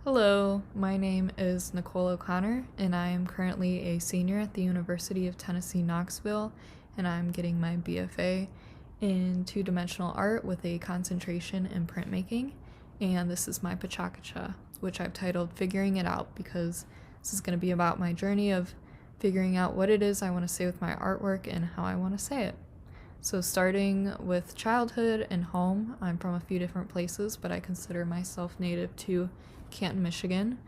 Hello, my name is Nicole O'Connor, and I am currently a senior at the University of Tennessee, Knoxville, and I'm getting my BFA in two-dimensional art with a concentration in printmaking, and this is my PechaKucha, which I've titled Figuring It Out because this is going to be about my journey of figuring out what it is I want to say with my artwork and how I want to say it. So starting with childhood and home, I'm from a few different places, but I consider myself native to Canton, Michigan.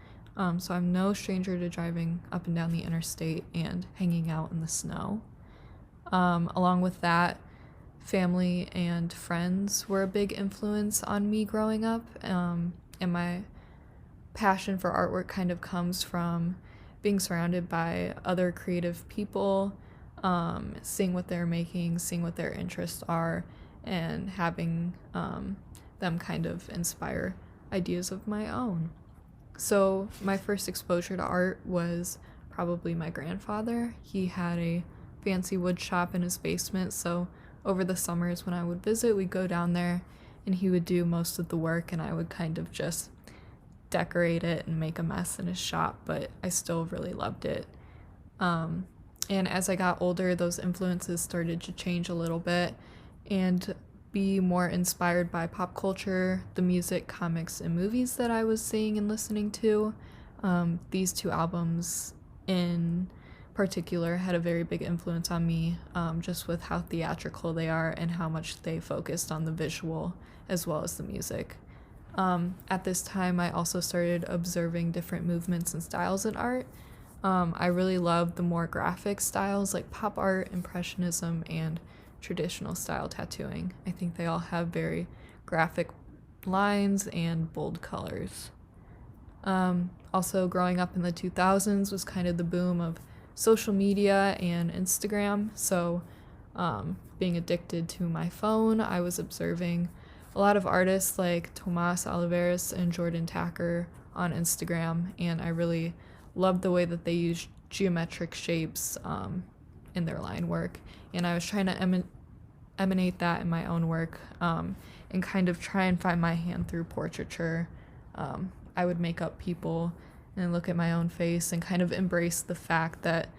So I'm no stranger to driving up and down the interstate and hanging out in the snow. Along with that, family and friends were a big influence on me growing up, and my passion for artwork kind of comes from being surrounded by other creative people, seeing what they're making, seeing what their interests are, and having them kind of inspire ideas of my own. So my first exposure to art was probably my grandfather. He had a fancy wood shop in his basement, so over the summers when I would visit, we'd go down there and he would do most of the work and I would kind of just decorate it and make a mess in his shop, but I still really loved it. And as I got older, those influences started to change a little bit and be more inspired by pop culture, the music, comics, and movies that I was seeing and listening to. These two albums in particular had a very big influence on me, just with how theatrical they are and how much they focused on the visual as well as the music. At this time, I also started observing different movements and styles in art. I really love the more graphic styles like pop art, impressionism, and traditional style tattooing. I think they all have very graphic lines and bold colors. Also, growing up in the 2000s was kind of the boom of social media and Instagram, so being addicted to my phone, I was observing a lot of artists like Tomas Oliveras and Jordan Tacker on Instagram, and I really loved the way that they used geometric shapes in their line work, and I was trying to emanate that in my own work, and kind of try and find my hand through portraiture. I would make up people and look at my own face and kind of embrace the fact that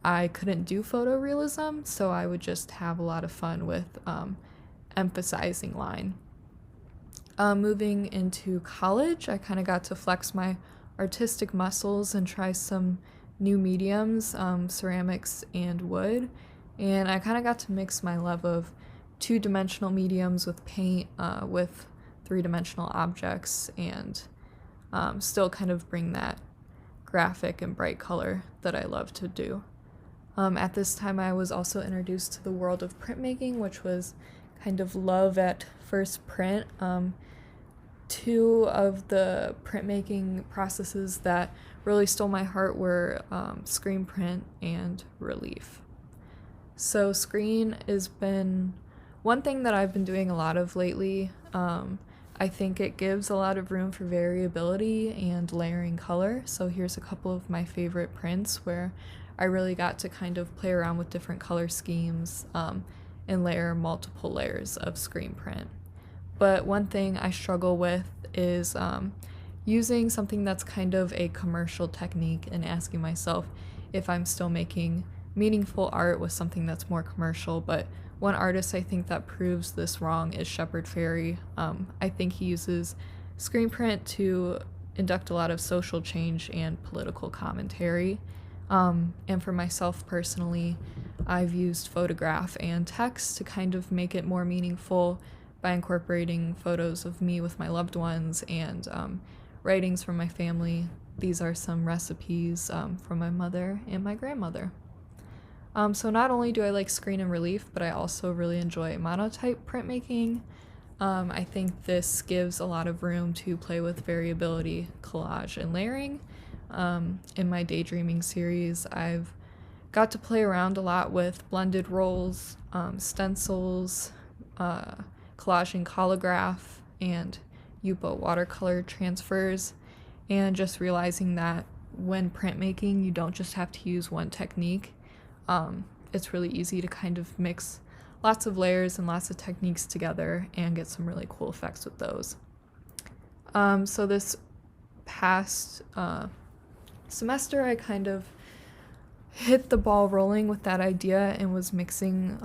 I couldn't do photorealism, so I would just have a lot of fun with emphasizing line. Moving into college, I kind of got to flex my artistic muscles and try some new mediums, ceramics and wood, and I kind of got to mix my love of two-dimensional mediums with paint, with three-dimensional objects, and still kind of bring that graphic and bright color that I love to do. At this time, I was also introduced to the world of printmaking, which was kind of love at first print. Two of the printmaking processes that really stole my heart were screen print and relief. So screen has been one thing that I've been doing a lot of lately. I think it gives a lot of room for variability and layering color. So here's a couple of my favorite prints where I really got to kind of play around with different color schemes and layer multiple layers of screen print. But one thing I struggle with is using something that's kind of a commercial technique and asking myself if I'm still making meaningful art with something that's more commercial. But one artist I think that proves this wrong is Shepard Fairey. I think he uses screen print to induct a lot of social change and political commentary. And for myself personally, I've used photograph and text to kind of make it more meaningful by incorporating photos of me with my loved ones and writings from my family. These are some recipes from my mother and my grandmother. So not only do I like screen and relief, but I also really enjoy monotype printmaking. I think this gives a lot of room to play with variability, collage, and layering. In my daydreaming series, I've got to play around a lot with blended rolls, stencils, collaging collograph, and Yupo watercolor transfers, and just realizing that when printmaking, you don't just have to use one technique. It's really easy to kind of mix lots of layers and lots of techniques together and get some really cool effects with those. So this past semester, I kind of hit the ball rolling with that idea and was mixing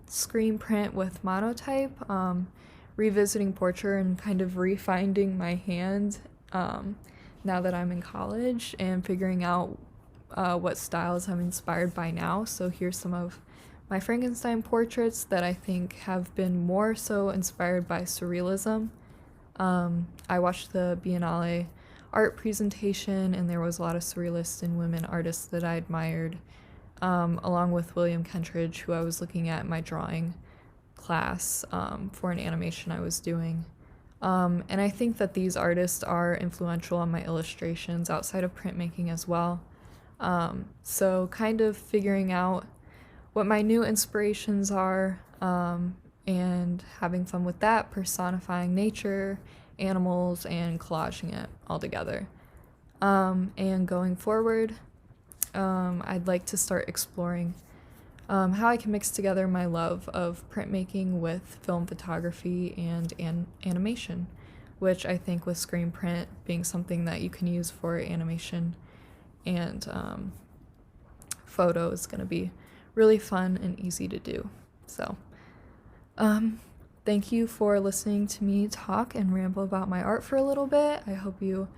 screen print with monotype, revisiting portraiture and kind of refinding my hand now that I'm in college and figuring out what styles I'm inspired by now. So here's some of my Frankenstein portraits that I think have been more so inspired by surrealism. I watched the Biennale art presentation, and there was a lot of surrealist and women artists that I admired, along with William Kentridge, who I was looking at in my drawing class for an animation I was doing. And I think that these artists are influential on my illustrations outside of printmaking as well. So kind of figuring out what my new inspirations are, and having fun with that, personifying nature, animals, and collaging it all together. And going forward, I'd like to start exploring how I can mix together my love of printmaking with film photography and animation, which I think with screen print being something that you can use for animation and photo is going to be really fun and easy to do. So thank you for listening to me talk and ramble about my art for a little bit. I hope you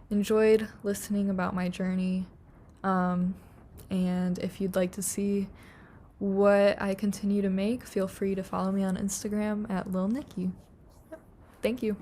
enjoyed listening about my journey. And if you'd like to see what I continue to make, feel free to follow me on Instagram at Lil Nikki. Thank you.